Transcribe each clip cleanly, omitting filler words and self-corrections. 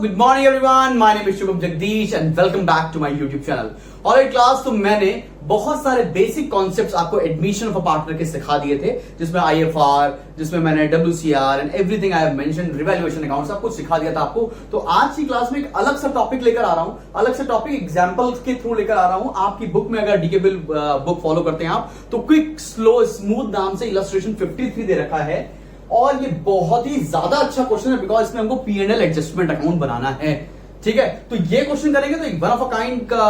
good morning everyone. My name is Shubham Jagdish and welcome back to my YouTube channel. Alright class, तो मैंने बहुत सारे basic concepts आपको admission of a partner के सिखा दिए थे, जिसमें IFR, जिसमें मैंने WCR and everything I have mentioned, revaluation account सब कुछ सिखा दिया था आपको। तो आज की क्लास में एक अलग सा टॉपिक लेकर आ रहा हूं, अलग से टॉपिक एग्जांपल्स के थ्रू लेकर आ रहा हूं। आपकी बुक में अगर डीके बिल बुक फॉलो करते हैं आप, तो क्विक स्लो स्मूथ नाम से इलस्ट्रेशन 53 दे रखा है और ये बहुत ही ज्यादा अच्छा क्वेश्चन है बिकॉज इसमें हमको P&L एडजस्टमेंट अकाउंट बनाना है। ठीक है, तो ये क्वेश्चन करेंगे तो एक वन ऑफ अ काइंड का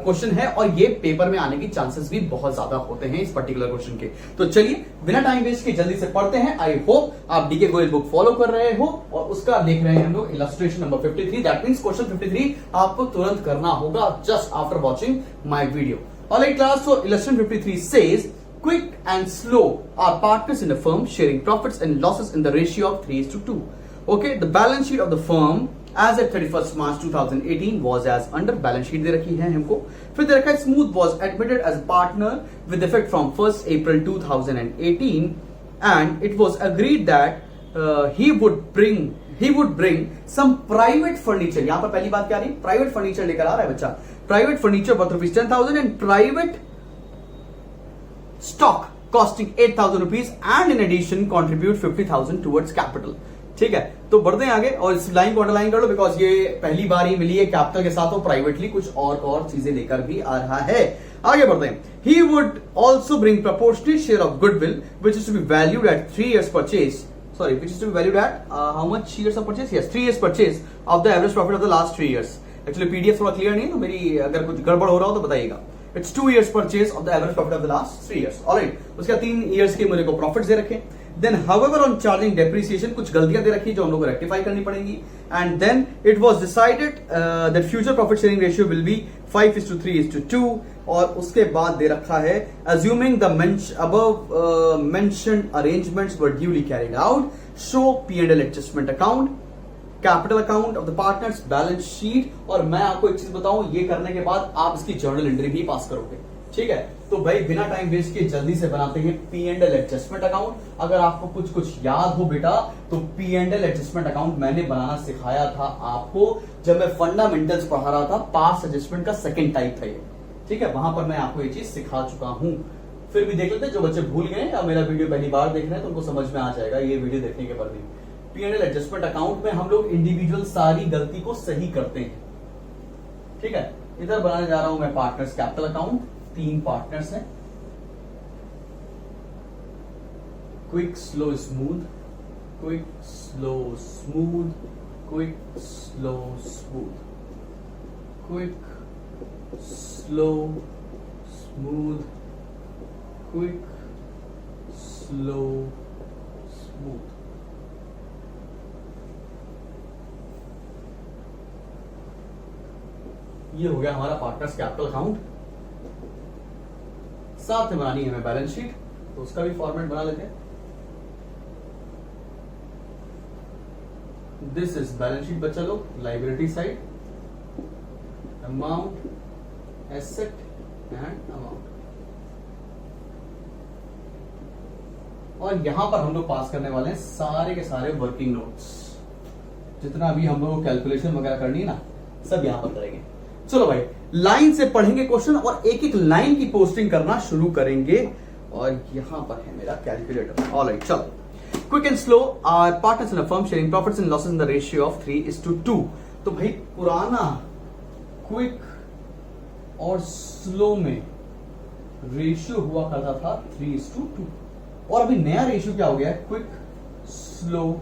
क्वेश्चन है और ये पेपर में आने की चांसेस भी बहुत ज्यादा होते हैं इस पर्टिकुलर क्वेश्चन के। तो चलिए बिना टाइम वेस्ट के जल्दी से पढ़ते हैं। आई होप आप डीके गोयल बुक फॉलो कर रहे हो और उसका देख रहे हैं हम लोग illustration number 53। That means question 53 आपको तुरंत करना होगा just after watching my video. Alright class, so illustration 53 says quick and slow are partners in a firm sharing profits and losses in the ratio of 3:2. Okay, the balance sheet of the firm as at 31st March 2018 was as under। balance sheet दे रखी है हमको। फिर दे रखा है Smooth was admitted as a partner with effect from 1st April 2018 and it was agreed that he would bring some private furniture। यहां पर पहली बात क्या आ रही है? प्राइवेट फर्नीचर लेकर आ रहा है बच्चा। Private furniture worth ₹10,000 and private stock costing 8,000 rupees and in addition contribute 50,000 towards capital। ठीक है, तो बढ़ते हैं आगे और इस लाइन को अंडरलाइन कर लो बिकॉज ये पहली बार ही मिली है कैपिटल के साथ और प्राइवेटली कुछ और चीजें लेकर भी आ रहा है। आगे बढ़ते हैं। He would also bring proportionate share of goodwill which is to be valued at 3 years purchase। Sorry, which is to be valued at how much years of purchase? Yes, 3 years purchase of the average profit of the last 3 years। Actually PDF थोड़ा clear नहीं है तो मेरी अगर कुछ गड़बड़ हो रहा हो तो बताइएगा। It's 2 years purchase of the average profit of the last 3 years। Alright, उसका 3 years के मेरे को प्रॉफिट्स दे रखे। Then however on charging depreciation कुछ गलतियां दे रखी जो हम लोग को रेक्टिफाई करनी पड़ेंगी। And then it was decided that future profit sharing ratio will be 5:3:2 और उसके बाद दे रखा है assuming the above mentioned arrangements were duly carried out, show P&L adjustment account, capital account of the partners, balance sheet. और मैं आपको एक चीज बताऊं, ये करने के बाद आप इसकी जर्नल एंट्री भी पास करोगे। ठीक है, तो भाई बिना टाइम वेस्ट किए जल्दी से बनाते हैं P&L एडजस्टमेंट अकाउंट। अगर आपको कुछ याद हो बेटा तो P&L एडजस्टमेंट अकाउंट मैंने बनाना सिखाया था आपको जब मैं फंडामेंटल्स पढ़ा रहा था। पास्ट एडजस्टमेंट का सेकेंड टाइप था ये। ठीक है, वहां पर मैं आपको ये चीज सिखा चुका हूं। फिर भी देख लेते हैं, जो बच्चे भूल गए या मेरा वीडियो पहली बार देख रहे हैं तो उनको समझ में आ जाएगा ये वीडियो देखने के बाद भी। P&L एडजस्टमेंट अकाउंट में हम लोग इंडिविजुअल सारी गलती को सही करते हैं। ठीक है, इधर बनाने जा रहा हूं मैं पार्टनर्स कैपिटल अकाउंट। 3 पार्टनर्स हैं, quick Slow smooth, quick Slow smooth, quick Slow smooth, quick Slow smooth, quick Slow smooth. ये हो गया हमारा पार्टनर्स कैपिटल अकाउंट। साथ में बनानी है हमें बैलेंस शीट, तो उसका भी फॉर्मेट बना लेते हैं। दिस इज बैलेंस शीट बच्चा लोग, liability side, amount, asset and amount. और यहां पर हम लोग पास करने वाले हैं सारे के सारे वर्किंग नोट्स। जितना भी हम लोग को कैलकुलेशन वगैरह करनी है ना, सब यहां पर करेंगे। चलो भाई, लाइन से पढ़ेंगे क्वेश्चन और एक एक लाइन की पोस्टिंग करना शुरू करेंगे। और यहां पर है मेरा कैलकुलेटर। ऑलराइट, चलो। Quick and Slow are partners in a firm sharing profits and losses in the ratio of 3:2। तो भाई पुराना क्विक और स्लो में रेशियो हुआ करता था 3:2 और अभी नया रेशियो क्या हो गया है? क्विक स्लो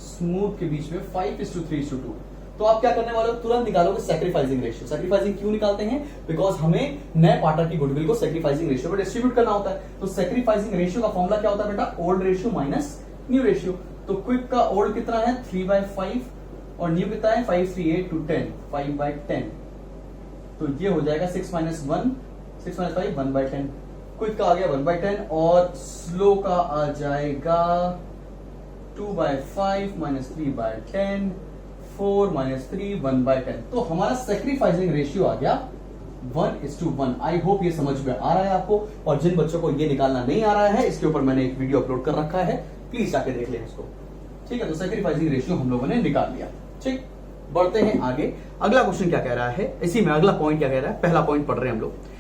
स्मूथ के बीच में 5:3:2। तो आप क्या करने वाले हो? तुरंत निकालोगे सैक्रिफाइसिंग रेशियो। सैक्रिफाइसिंग क्यों निकालते हैं? बिकॉज हमें नए पार्टनर की गुडविल को सैक्रिफाइसिंग रेशियो में डिस्ट्रीब्यूट करना होता है। तो सैक्रिफाइसिंग रेशियो का फॉर्मूला क्या होता है बेटा? Old ratio minus new ratio. तो क्विक का ओल्ड कितना है? 3/5 और न्यू कितना है? 5 3 8 2 10 5/10। तो ये हो जाएगा 6 - 1 6 - 5 1/10। क्विक का आ गया 1/10 और स्लो का आ जाएगा 2/5 - 3/10 4 - 3 1/10। तो हमारा सैक्रिफाइसिंग रेशियो आ गया 1:1। आई होप ये समझ में आ रहा है आपको। और जिन बच्चों को ये निकालना नहीं आ रहा है, इसके ऊपर मैंने एक वीडियो अपलोड कर रखा है, प्लीज जाके देख लें इसको। ठीक है, तो सैक्रिफाइसिंग रेशियो हम लोगों ने निकाल लिया। ठीक, बढ़ते हैं आगे। अगला क्वेश्चन क्या कह रहा है, इसी में अगला पॉइंट क्या कह रहा है, पहला पॉइंट पढ़ रहे हैं हम लोग।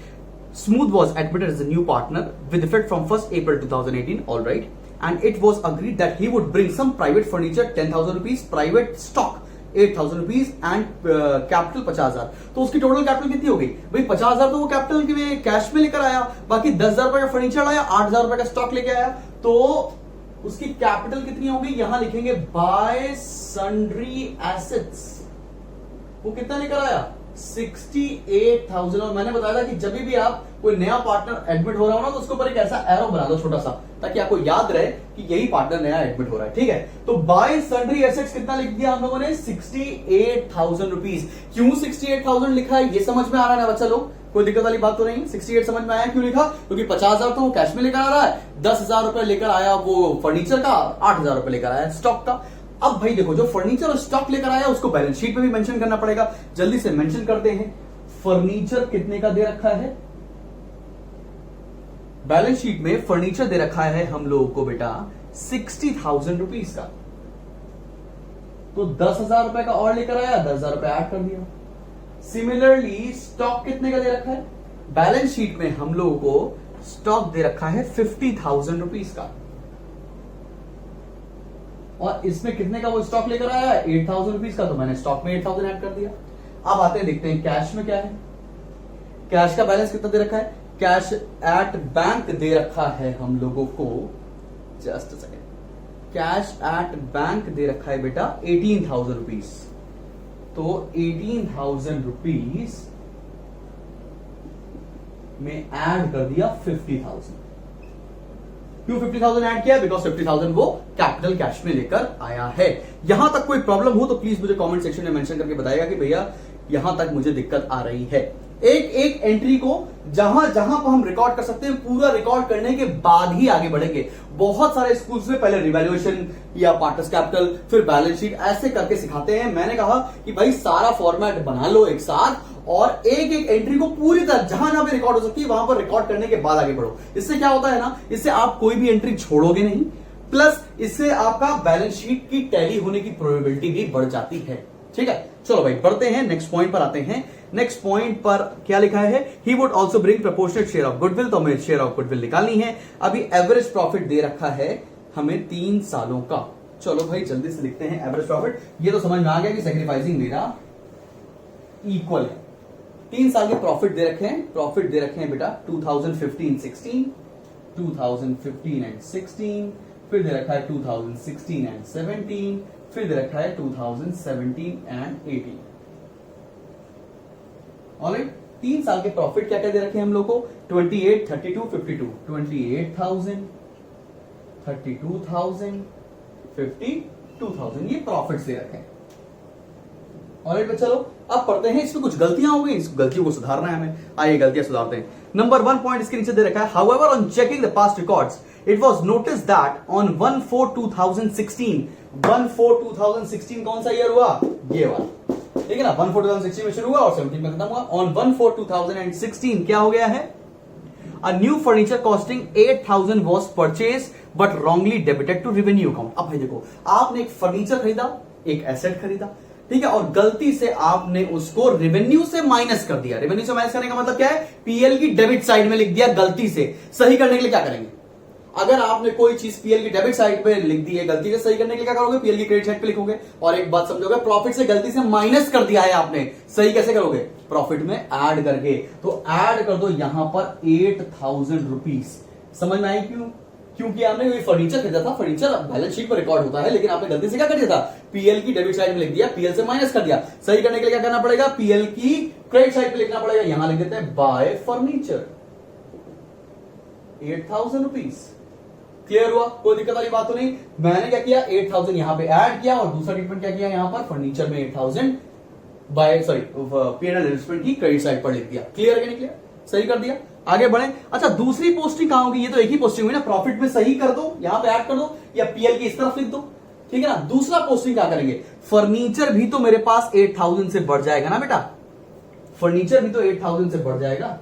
Smooth was admitted as a new partner with effect from 1st April 2018, all right, and it was agreed that he would bring some private furniture 10,000 rupees, private stock 8,000 rupees and capital 50,000। तो उसकी total capital कितनी हो गई भाई? 50,000 तो वो capital के cash में लेकर आया, बाकी 10,000 रुपए का फर्नीचर लाया, 8,000 रुपए का स्टॉक लेके आया, तो उसकी कैपिटल कितनी होगी? यहां लिखेंगे बाय सन्ड्री एसेट्स। वो कितना लेकर आया? 68,000। और मैंने बताया था कि जब भी आप कोई नया पार्टनर एडमिट हो रहा हो ना, तो उसके ऊपर एक ऐसा एरो बना दो छोटा सा, ताकि आपको याद रहे कि यही पार्टनर नया एडमिट हो रहा है। ठीक है, तो बाय सन्ड्री एसेट्स कितना लिख दिया हम लोगों ने? 68,000 रुपीज। क्यों 68,000 लिखा है ये समझ में आ रहा है ना बच्चा लोग? कोई दिक्कत वाली बात तो नहीं? 68 समझ में आया क्यों लिखा? क्योंकि 50,000 तो वो कैश में लेकर आ रहा है, 10,000 रुपए लेकर आया वो फर्नीचर का, 8,000 रुपए लेकर आया स्टॉक का। अब भाई देखो, जो फर्नीचर और स्टॉक लेकर आया उसको बैलेंस शीट में भी मेंशन करना पड़ेगा। जल्दी से मेंशन करते हैं। फर्नीचर कितने का दे रखा है? बैलेंस शीट में फर्नीचर दे रखा है हम लोगों को बेटा 60,000 रुपीज का। तो 10,000 रुपए का और लेकर आया, 10,000 रुपए ऐड कर दिया। सिमिलरली स्टॉक कितने का दे रखा है? बैलेंस शीट में हम लोगों को स्टॉक दे रखा है 50,000 रुपीज का, और इसमें कितने का वो स्टॉक लेकर आया है? 8,000 रुपीज का, तो मैंने स्टॉक में 8,000 ऐड कर दिया। अब आते हैं, देखते हैं कैश में क्या है। कैश का बैलेंस कितना दे रखा है? कैश एट बैंक दे रखा है हम लोगों को, just second, cash at bank दे रखा है बेटा 18,000 रुपीज। तो 18,000 रुपीज में ऐड कर दिया 50,000। क्यों 50,000 ऐड किया? बिकॉज 50,000 वो कैपिटल कैश में लेकर आया है। यहां तक कोई प्रॉब्लम हो तो प्लीज मुझे कमेंट सेक्शन में मेंशन करके बताइएगा कि भैया यहां तक मुझे दिक्कत आ रही है। एक एक एंट्री को जहां जहां पर हम रिकॉर्ड कर सकते हैं, पूरा रिकॉर्ड करने के बाद ही आगे बढ़ेंगे। बहुत सारे स्कूल्स में पहले रिवैल्यूएशन या पार्टनर्स कैपिटल, फिर बैलेंस शीट ऐसे करके सिखाते हैं। मैंने कहा कि भाई सारा फॉर्मेट बना लो एक साथ, और एक एक एंट्री को पूरी तरह जहां जहां पे रिकॉर्ड हो सकती है वहां पर रिकॉर्ड करने के बाद आगे बढ़ो। इससे क्या होता है ना, इससे आप कोई भी एंट्री छोड़ोगे नहीं, प्लस इससे आपका बैलेंस शीट की टैली होने की प्रोबेबिलिटी भी बढ़ जाती है। ठीक है, चलो भाई बढ़ते हैं, नेक्स्ट पॉइंट पर आते हैं। नेक्स्ट पॉइंट पर क्या लिखा है? He would also bring proportionate share of goodwill. तो हमें शेयर ऑफ गुडविल निकालनी है। अभी एवरेज प्रॉफिट दे रखा है हमें 3 सालों का। चलो भाई जल्दी से लिखते हैं एवरेज प्रॉफिट। ये तो समझ में आ गया कि सैक्रिफाइसिंग मेरा इक्वल है। 3 साल के प्रॉफिट दे रखे हैं। प्रॉफिट दे रखे हैं बेटा 2015-16, 2015 एंड 16, फिर दे रखा है 2016 एंड 17, फिर दे रखा है 2017 एंड 18। ऑलराइट, 3 साल के प्रॉफिट क्या क्या दे रखे हैं हम लोग को? 28, 32, 52, 28,000, 32,000, 52,000 ये प्रॉफिट्स दे रखे हैं। ऑलराइट बच्चा लोग, अब पढ़ते हैं। इसमें कुछ गलतियां हो गई, इस गलतियों को सुधारना है हमें। आइए गलतियां सुधारते हैं। नंबर 1 पॉइंट इसके नीचे दे रखा है, however on checking the past records it was notice that on 1/4/2016, 1/4/2016 कौन सा ईयर हुआ? ये वाला, ठीक है ना। 1/4/2016 में शुरू हुआ और 17 में खत्म हुआ। ऑन 1/4/2016 क्या हो गया है? A new furniture costing 8,000 was purchased but wrongly debited to revenue account। अब भाई देखो, आपने एक फर्नीचर खरीदा, एक एसेट खरीदा, ठीक है, और गलती से आपने उसको रेवेन्यू से माइनस कर दिया। रेवेन्यू से माइनस करने का मतलब क्या है? पीएल की डेबिट साइड में लिख दिया गलती से। सही करने के लिए क्या करेंगे? अगर आपने कोई चीज पीएल की डेबिट साइड पे लिख दी है गलती से, सही करने के लिए क्या करोगे? पीएल की क्रेडिट साइड पे लिखोगे। और एक बात समझोगे, प्रॉफिट से गलती से माइनस कर दिया है आपने, सही कैसे करोगे? प्रॉफिट में ऐड करके। तो ऐड कर दो यहां पर 8,000 रुपीज। समझ में आई क्यों? क्योंकि आपने कोई फर्नीचर खरीदा था, फर्नीचर बैलेंस शीट पर रिकॉर्ड होता है, लेकिन आपने गलती से क्या कर दिया था? पीएल की डेबिट साइड में लिख दिया, पीएल से माइनस कर दिया। सही करने के लिए क्या करना पड़ेगा? पीएल की क्रेडिट साइड पे लिखना पड़ेगा। यहां लिख देते हैं बाय फर्नीचर 8,000 रुपीज। क्लियर हुआ? कोई दिक्कत वाली बात तो नहीं। मैंने क्या किया? 8,000 यहां पे ऐड किया, और दूसरा ट्रीटमेंट क्या किया? यहां पर फर्नीचर में 8,000 बाय पीएनएल एडजस्टमेंट की क्रेडिट साइड पर लिख दिया। क्लियर है कि नहीं? क्लियर, सही कर दिया। आगे बढ़े। अच्छा, दूसरी पोस्टिंग कहां होगी? ये तो एक ही पोस्टिंग हुई ना। प्रॉफिट में सही कर दो, यहां पे ऐड कर दो, या पीएल की इस तरफ लिख दो, ठीक है ना। दूसरा पोस्टिंग क्या करेंगे? फर्नीचर भी तो मेरे पास 8,000 से बढ़ जाएगा ना बेटा। फर्नीचर भी तो 8,000 से बढ़ जाएगा।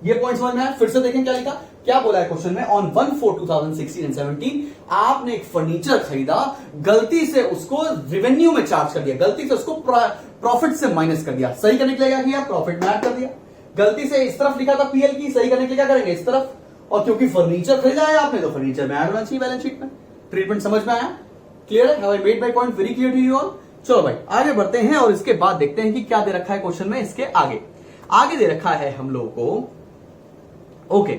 ये पॉइंट समझ में आया? फिर से देखें क्या लिखा, क्या बोला है क्वेश्चन में, ऑन 1/4/2016 एंड 17 आपने एक फर्नीचर खरीदा, गलती से उसको रेवेन्यू में चार्ज कर दिया, गलती से उसको प्रॉफिट से माइनस कर दिया। सही करने के लिए क्या किया, प्रॉफिट में ऐड कर दिया। गलती से इस तरफ लिखा था पीएल की, सही करने के लिए क्या करेंगे, इस तरफ। और क्योंकि फर्नीचर खरीदा है आपने तो फर्नीचर में ऐड होना चाहिए बैलेंस शीट में। ट्रीटमेंट समझ में आया? क्लियर है? Have I made my point very clear to you all? चलो भाई आगे बढ़ते हैं और इसके बाद देखते हैं कि क्या दे रखा है क्वेश्चन में। इसके आगे दे रखा है हम लोगों को, ओके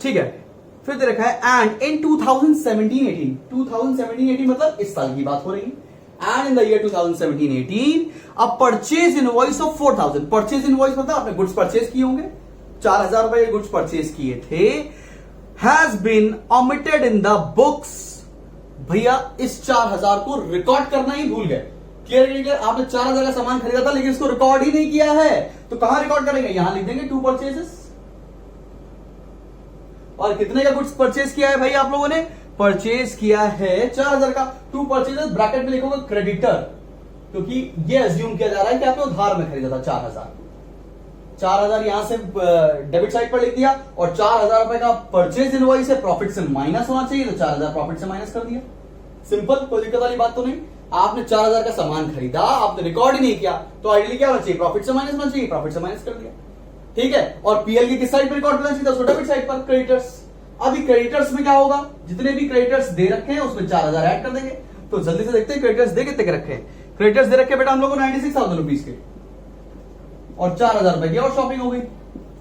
ठीक है, फिर दे रखा है एंड इन 2017-18 मतलब इस साल की बात हो रही है, and in the year 2017-18 a purchase invoice of 4000, purchase invoice मतलब आपने गुड्स परचेज किए होंगे, 4000 रुपए गुड्स परचेज किए थे, has been omitted in the books. भैया इस 4000 को रिकॉर्ड करना ही भूल गए। क्लियर? आपने 4000 का सामान खरीदा था लेकिन इसको रिकॉर्ड ही नहीं किया है, तो कहां रिकॉर्ड करेंगे, यहां लिख देंगे टू परचेजेस। और कितने का गुड्स परचेज किया है भाई आप लोगों ने, परचेज किया है 4000 का, टू परचेजेस, ब्रैकेट में लिखोगे क्रेडिटर, क्योंकि ये अज्यूम किया जा रहा है कि आपने उधार में खरीदा था 4000 यहां से डेबिट साइड पर लिख दिया, और 4000 रुपए का परचेज इनवॉइस है, प्रॉफिट से माइनस होना चाहिए, तो 4000 प्रॉफिट से माइनस कर दिया। सिंपल, कोई दिक्कत वाली बात तो नहीं। आपने 4000 का सामान खरीदा, आपने रिकॉर्ड ही नहीं किया, तो आइडियली क्या होना चाहिए, प्रॉफिट से माइनस होना चाहिए, प्रॉफिट से माइनस कर दिया। ठीक है, और पीएल की किस साइड पर रिकॉर्ड करना चाहिए, डेबिट साइड पर, क्रेडिटर्स। अभी क्रेडिटर्स में क्या होगा, जितने भी क्रेडिटर्स दे रखे हैं उसमें 4000 ऐड कर देंगे। तो जल्दी से देखते हैं क्रेडिटर्स दे कितने के रखे हैं। क्रेडिटर्स दे रखे बेटा हम लोगों को 96,000 रुपीज के, और 4000 रुपए की और शॉपिंग हो गई,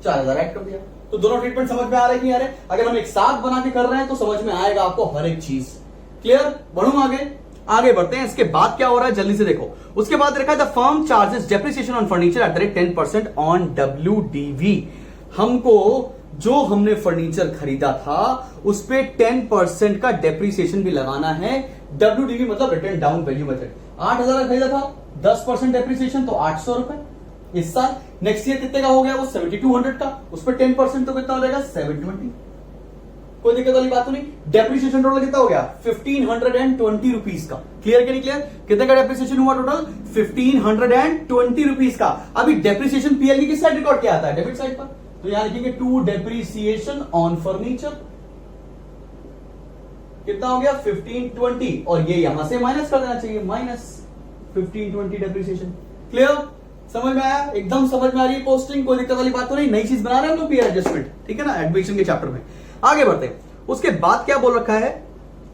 4000 ऐड कर दिया। तो दोनों ट्रीटमेंट समझ में आ रहे हैं कि यार अगर हम एक साथ बना के कर रहे हैं तो समझ में आएगा आपको हर एक चीज। क्लियर? बढ़ूं आगे बढ़ते हैं। इसके बाद क्या हो रहा है जल्दी से देखो। उसके बाद रखा है the firm charges depreciation on furniture at the rate 10% on WDV। हमको जो हमने फर्नीचर खरीदा था उस पे 10% का डेप्रिसिएशन भी लगाना है। WDV मतलब रिटर्न डाउन वैल्यू मेथड। 8000 का खरीदा था, 10% डेप्रिसिएशन तो 800 रुपए इस साल। नेक्स्ट ईयर कितने का हो गया वो 7200 का, उस पर 10% तो कितना हो जाएगा 720। कोई दिक्कत वाली बात तो नहीं। डेप्रिसिएशन टोटल कितना हो गया 1520 रुपीज का। क्लियर कि नहीं क्लियर? कितने का डेप्रिसिएशन हुआ टोटल 1520 रुपीज का। अभी डेप्रिसिएशन पीएल की किस साइड रिकॉर्ड किया आता है, डेबिट साइड पर, तो यहां लिखेंगे टू डेप्रिसिएशन ऑन फर्नीचर। कितना हो गया 1520, और ये यहां से माइनस कर देना चाहिए, माइनस 1520 डेप्रिसिएशन। क्लियर? समझ में आया? एकदम समझ में आ रही है पोस्टिंग, कोई दिक्कत वाली बात तो नहीं। नई चीज बना रहे हैं हम लोग, पीआर एडजस्टमेंट, ठीक है ना, एडमिशन के चैप्टर में। आगे बढ़ते हैं। उसके बाद क्या बोल रखा है,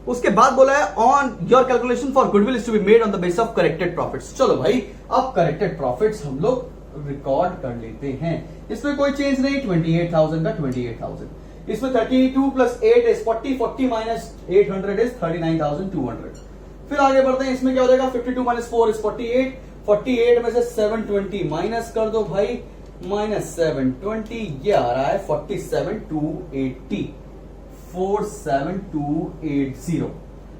उसके बाद बोला है on your calculation for goodwill is to be made on the base of corrected profits. चलो भाई अब करेक्टेड प्रॉफिट्स हम लोग रिकॉर्ड कर लेते हैं। इसमें कोई चेंज नहीं, 28,000 का 28,000। इसमें 32 प्लस 8 इज 40, 40 माइनस 800 इज 39,200। फिर आगे बढ़ते हैं। इसमें क्या हो जाएगा 52 माइनस 4 इज 48, 48 में से 720 माइनस कर दो भाई, माइनस 720, ये आ रहा है 47,280, 47,280।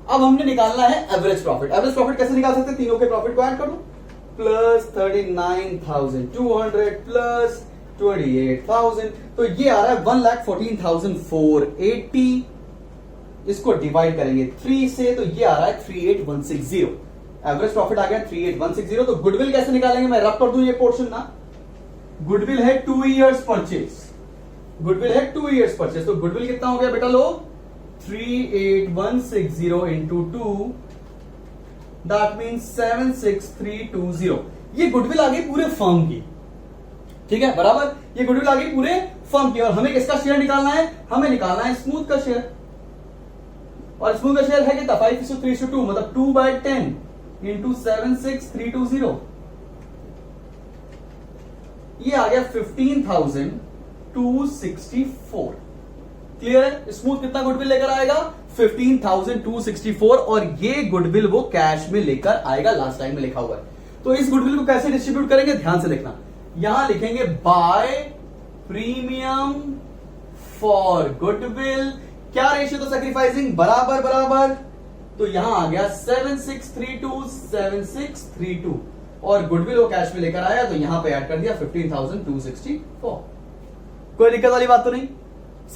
अब हमने निकालना है एवरेज प्रॉफिट। एवरेज प्रॉफिट कैसे निकाल सकते हैं, तीनों के प्रॉफिट को ऐड कर दो, प्लस 39,200 प्लस 28,000, तो ये आ रहा है 1,14,480। इसको डिवाइड करेंगे 3 से, तो ये आ रहा है 38,160। एवरेज प्रॉफिट आ गया 38,160। तो गुडविल कैसे निकालेंगे, मैं रब कर दूं ये पोर्शन ना। गुडविल है 2 इयर्स परचेज, गुडविल है 2 इयर्स परचेज। तो गुडविल कितना हो गया बेटा लोग 38,160 इंटू 2, दैट मीन्स 76,320। ये गुडविल आ गई पूरे फर्म की, ठीक है बराबर, ये गुडविल आ गई पूरे फर्म की। और हमें किसका शेयर निकालना है, हमें निकालना है स्मूथ का शेयर। और स्मूथ का शेयर है कितना 5:3:2, मतलब 2/10 इंटू 76,320। ये आ गया 15,264। क्लियर है? स्मूथ कितना गुडविल लेकर आएगा 15,264, और ये गुडविल वो कैश में लेकर आएगा, लास्ट टाइम में लिखा हुआ है। तो इस गुडविल को कैसे डिस्ट्रीब्यूट करेंगे ध्यान से देखना। यहां लिखेंगे बाय प्रीमियम फॉर गुडविल, क्या रेशियो तो सैक्रिफाइसिंग बराबर बराबर, तो यहां आ गया 7632 और गुडविल वो कैश में लेकर आया तो यहां पे ऐड कर दिया 15,264। कोई दिक्कत वाली बात तो नहीं,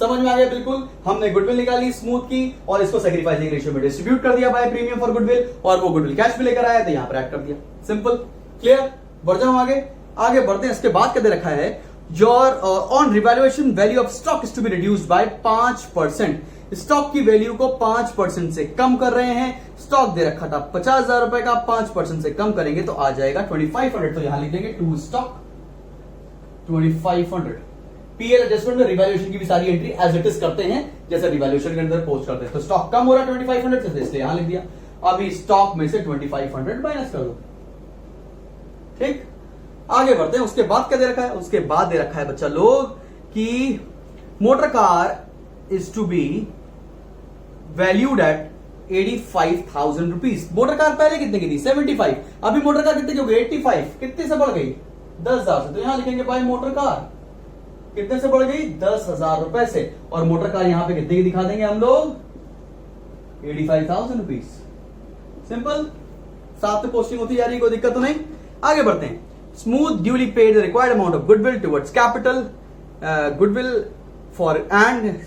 समझ में आ गया बिल्कुल। हमने गुडविल निकाली स्मूथ की और इसको सैक्रिफाइसिंग रेशियो में डिस्ट्रीब्यूट कर दिया बाय प्रीमियम फॉर गुडविल, और वो गुडविल कैश में लेकर आया तो यहां पर ऐड कर दिया। Simple, clear? बढ़ जाऊं आगे, आगे बढ़ते हैं। इसके बाद क्या दे रखा है, उसके बाद बोला है your on revaluation value of stock is to be reduced by 5%। Stock की वैल्यू को 5% से कम कर रहे हैं। स्टॉक दे रखा था 50,000 रुपए का, 5% से कम करेंगे तो आ जाएगा 2500। तो यहां लिख देंगे टू स्टॉक 2500। पीएल एडजस्टमेंट में रिवैल्यूएशन की भी सारी एंट्री एज इट इज करते हैं जैसे रिवैल्यूएशन के अंदर पोस्ट करते हैं। तो स्टॉक कम हो रहा है 2500 से, इसलिए यहां लिख दिया। अभी स्टॉक में से 2500 माइनस कर दो। ठीक, आगे बढ़ते हैं। उसके बाद क्या दे रखा है? उसके बाद दे रखा है बच्चा लोग कि motor car is to be valued at 85,000 rupees. Motor car पहले कितने की थी? 75। अभी मोटर कार कितने की हो गई? 85। कितने से बढ़ गई? 10,000 से। तो यहां लिखेंगे बाय मोटर कार कितने से बढ़ गई? 10,000 रुपए से। और मोटर कार यहां पे कितने की दिखा देंगे हम लोग? 85,000 रुपीज। सिंपल, साथ में पोस्टिंग होती जा रही, कोई दिक्कत तो नहीं। आगे बढ़ते हैं। Smooth duly paid the required amount of goodwill towards capital goodwill for and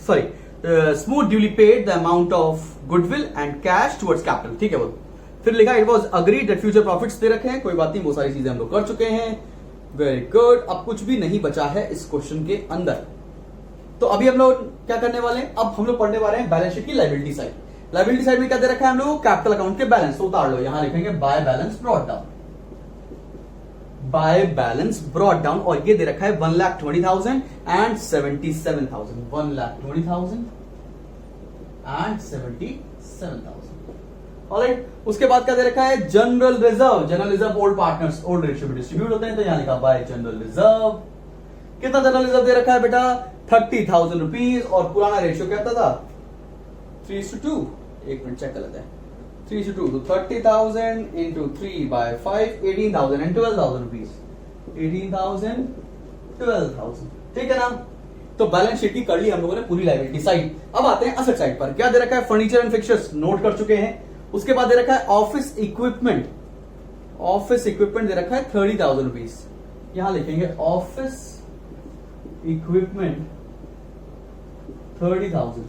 smooth duly paid the amount of goodwill and cash towards capital. ठीक है, वो फिर लिखा it was agreed that future profits दे रखे हैं, कोई बात नहीं, वो सारी चीजें हम लोग कर चुके हैं। Very good. अब कुछ भी नहीं बचा है इस क्वेश्चन के अंदर। तो अभी हम लोग क्या करने वाले हैं? अब हम लोग पढ़ने वाले हैं बैलेंस शीट की लायबिलिटी साइड। लायबिलिटी साइड में क्या दे रखा है हम लोग? कैपिटल अकाउंट के बैलेंस। तो उतार लो, यहां लिखेंगे by balance brought down. By balance brought down. और ये दे रखा है 1,20,000 एंड 77,000। 1,20,000 एंड 77,000। ऑलराइट, उसके बाद क्या दे रखा है? General reserve. General reserve old partners old ratio में डिस्ट्रीब्यूट होते हैं, तो यहां लिखा बाय जनरल रिजर्व। कितना जनरल रिजर्व दे रखा है बेटा? 30,000 रुपीज। और पुराना रेशियो क्या था? 3:2। एक मिनट चेक कर लेते हैं। 3:2, तो 30,000 इंटू 3/5, 18,000 एंड 12,000 रुपीज। 18,000, 12,000। ठीक है ना? तो बैलेंस शीट की कर ली हम लोगों ने पूरी लायबिलिटी साइड। अब आते हैं असेट साइड पर। क्या दे रखा है? फर्नीचर एंड फिक्चर्स नोट कर चुके हैं। उसके बाद दे रखा है ऑफिस इक्विपमेंट। ऑफिस इक्विपमेंट दे रखा है 30,000 रुपीज। यहां लिखेंगे ऑफिस इक्विपमेंट 30,000।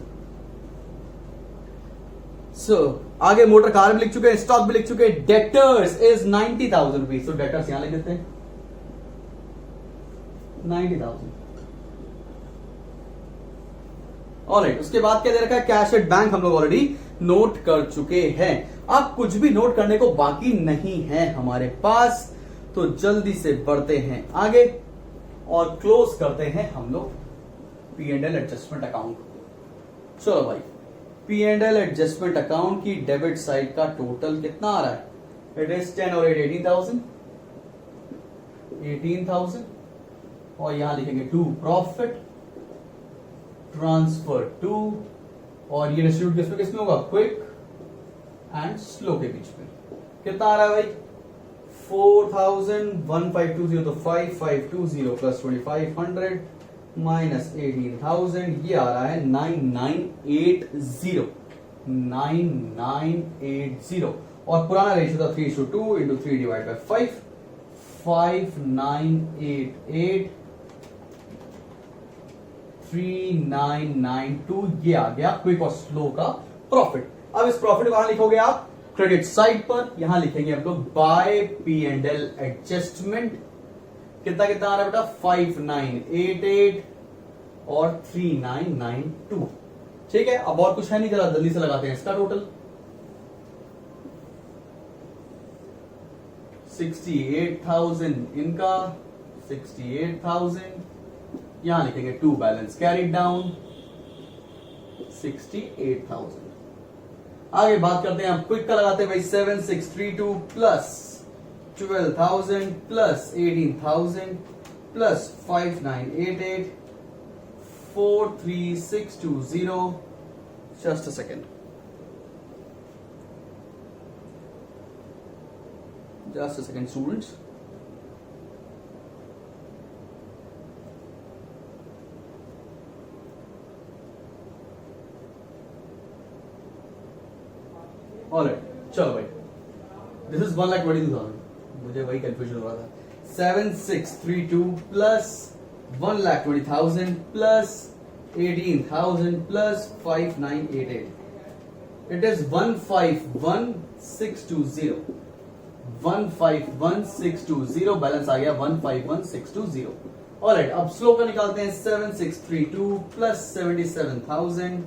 सो आगे मोटर कार भी लिख चुके हैं, स्टॉक भी लिख चुके हैं। Debtors is 90,000 rupees. तो डेटर्स यहां लिख देते हैं 90,000। ऑलराइट, उसके बाद क्या दे रखा है? कैश एट बैंक हम लोग ऑलरेडी नोट कर चुके हैं। अब कुछ भी नोट करने को बाकी नहीं है हमारे पास, तो जल्दी से बढ़ते हैं आगे और क्लोज करते हैं हम लोग P&L एडजस्टमेंट अकाउंट। चलो भाई, P&L एडजस्टमेंट अकाउंट की डेबिट साइड का टोटल कितना आ रहा है? इट इज 10 और 8 18,000। 18,000 और यहां लिखेंगे टू प्रॉफिट ट्रांसफर टू, और ये डिस्ट्रीब्यूट किसमें होगा? क्विक एंड स्लो के बीच में। कितना आ रहा है भाई? 4,000 1520, तो 5520 प्लस 2500 माइनस 18,000, ये आ रहा है 9980। 9980। और पुराना रेशियो था 3:2 इंटू 3/5, 5988 3992। ये आ गया क्विक और स्लो का प्रॉफिट। अब इस प्रॉफिट को कहां लिखोगे आप? क्रेडिट साइड पर। यहां लिखेंगे हम लोग बाय P&L एडजस्टमेंट। कितना कितना आ रहा है बेटा? 5988 और 3992। ठीक है, अब और कुछ है नहीं, जरा जल्दी से लगाते हैं इसका टोटल। 68,000 इनका, 68,000। यहां लिखेंगे टू बैलेंस कैरिड डाउन 68,000। आगे बात करते हैं, हम क्विक का लगाते हैं भाई। 7632 plus 12,000 plus 18,000 plus 5988 43620। Just a second, students. Alright, चलो भाई, दिस इज 1,22,000। मुझे वही कंफ्यूजन हो रहा था। 7632 plus 1,20,000 plus 18,000 plus 5988। It is 151,620। 151,620 balance आ गया 151,620। ऑलराइट, अब स्लो का निकालते हैं। 7632 प्लस 77,000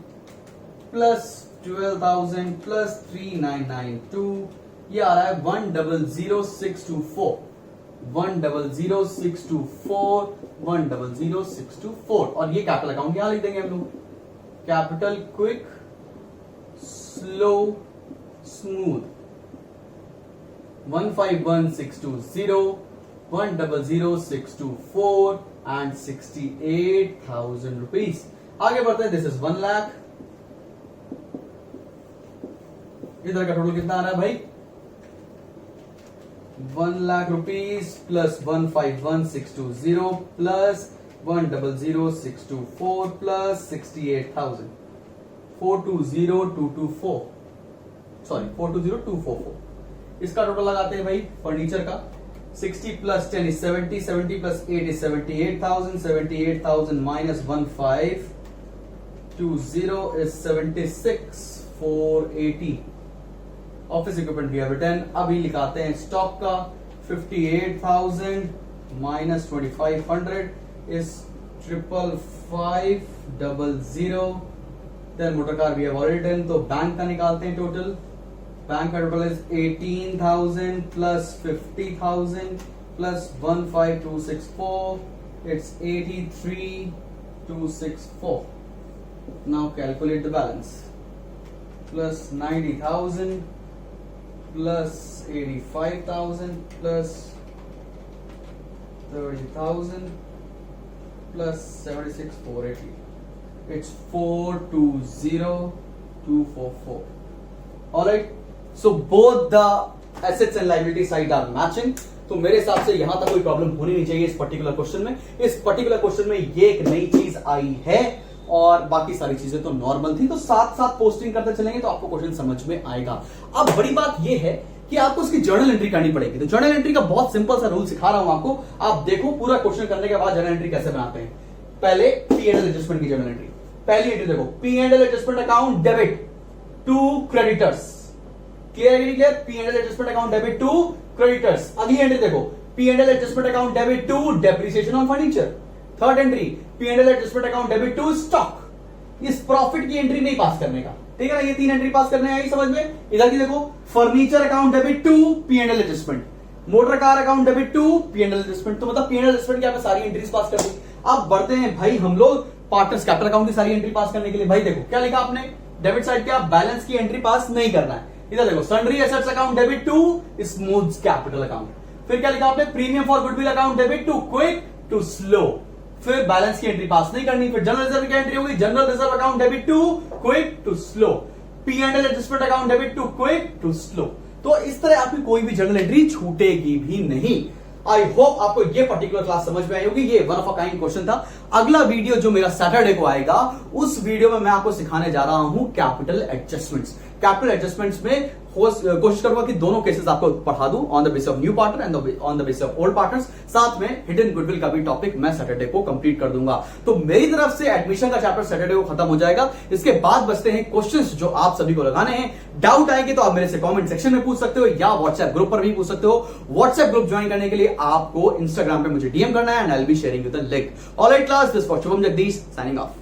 प्लस 12,000 प्लस 3992, ये आ रहा है 1,00624, 1,00624, 1,00624। और ये कैपिटल अकाउंट यहां लिख देंगे हम लोग, capital Quick Slow Smooth 151,620, 1,00624 and 68,000 rupees. आगे बढ़ते हैं। This is 1 lakh. इधर का टोटल कितना आ रहा है भाई? 1 lakh rupees plus 151,620 plus 1,00624 plus 68,000, 420,224, sorry 420,244। इसका टोटल लगाते हैं भाई फर्नीचर का। 60 plus 10 is 70, 70 plus 8 is 78,000, 78,000 minus 1520 is 76,480। Office equipment we have written. अभी लिखाते हैं स्टॉक का। 58,000 minus 2,500 is 55,500। Then motor car we have already done. तो बैंक का निकालते हैं टोटल। बैंक का total is 18,000 plus 50,000 plus 15,264, it's 83,264। Now calculate the balance. Plus 90,000 plus 85,000 plus 30,000 plus 76,480, it's 420,244। Alright, so both the assets and liability side are matching. तो मेरे हिसाब से यहां तक कोई प्रॉब्लम होनी नहीं चाहिए इस पर्टिकुलर क्वेश्चन में। इस पर्टिकुलर क्वेश्चन में ये एक नई चीज आई है और बाकी सारी चीजें तो नॉर्मल थी। तो साथ साथ पोस्टिंग करते चलेंगे तो आपको क्वेश्चन समझ में आएगा। अब बड़ी बात यह है कि आपको इसकी जर्नल एंट्री करनी पड़ेगी। तो जर्नल एंट्री का बहुत सिंपल सा रूल सिखा रहा हूं आपको। आप देखो पूरा क्वेश्चन करने के बाद जर्नल एंट्री कैसे बनाते हैं। पहले P&L एडजस्टमेंट की जर्नल एंट्री। पहली एंट्री देखो, P&L adjustment account debit to creditors. Clear? P&L adjustment account debit to creditors. अगली एंट्री देखो, P&L adjustment account debit to depreciation on furniture. Third entry, P&L adjustment account debit to stock. इस profit की entry नहीं pass करने का, ठीक है ना? ये 3 एंट्री पास करने आई समझ में। इधर की देखो, furniture account debit to P&L adjustment, motor car account debit to P&L adjustment. तो मतलब P&L एडजस्टमेंट की आपने सारी एंट्रीज पास कर दी। अब बढ़ते हैं भाई हम लोग पार्टनर्स कैपिटल अकाउंट की सारी एंट्री पास करने के लिए। भाई देखो क्या लिखा आपने, डेबिट साइड के आप बैलेंस की एंट्री पास नहीं करना है। इधर देखो, sundry assets account debit to Smooth capital account. फिर क्या लिखा आपने, premium for goodwill account debit to Quick to Slow. फिर बैलेंस की एंट्री पास नहीं करनी। फिर जनरल रिजर्व की एंट्री होगी, general reserve account debit to Quick to Slow. P&L adjustment account debit to Quick to Slow. तो इस तरह आपकी कोई भी जर्नल एंट्री छूटेगी भी नहीं। आई होप आपको ये पर्टिकुलर क्लास समझ में आई होगी। ये one of a kind question था। अगला वीडियो जो मेरा सैटरडे को आएगा, उस वीडियो में मैं आपको सिखाने जा रहा हूं कैपिटल एडजस्टमेंट्स। कैपिटल एडजस्टमेंट्स में कोशिश करूंगा कि दोनों केसेस आपको पढ़ा दूं, on the basis of new partner and on the basis of old partners. साथ में हिडन गुडविल का भी टॉपिक मैं सैटरडे को कंप्लीट कर दूंगा। तो मेरी तरफ से एडमिशन का चैप्टर सैटरडे को खत्म हो जाएगा। इसके बाद बचते हैं क्वेश्चंस जो आप सभी को लगाने हैं। डाउट आएंगे तो आप मेरे से कमेंट सेक्शन में पूछ सकते हो या व्हाट्सएप ग्रुप पर भी पूछ सकते हो। व्हाट्सएप ग्रुप ज्वाइन करने के लिए आपको इंस्टाग्राम पे मुझे डीएम करना है and I will be sharing you the link. Alright class, this for Shubham Jagdish signing off.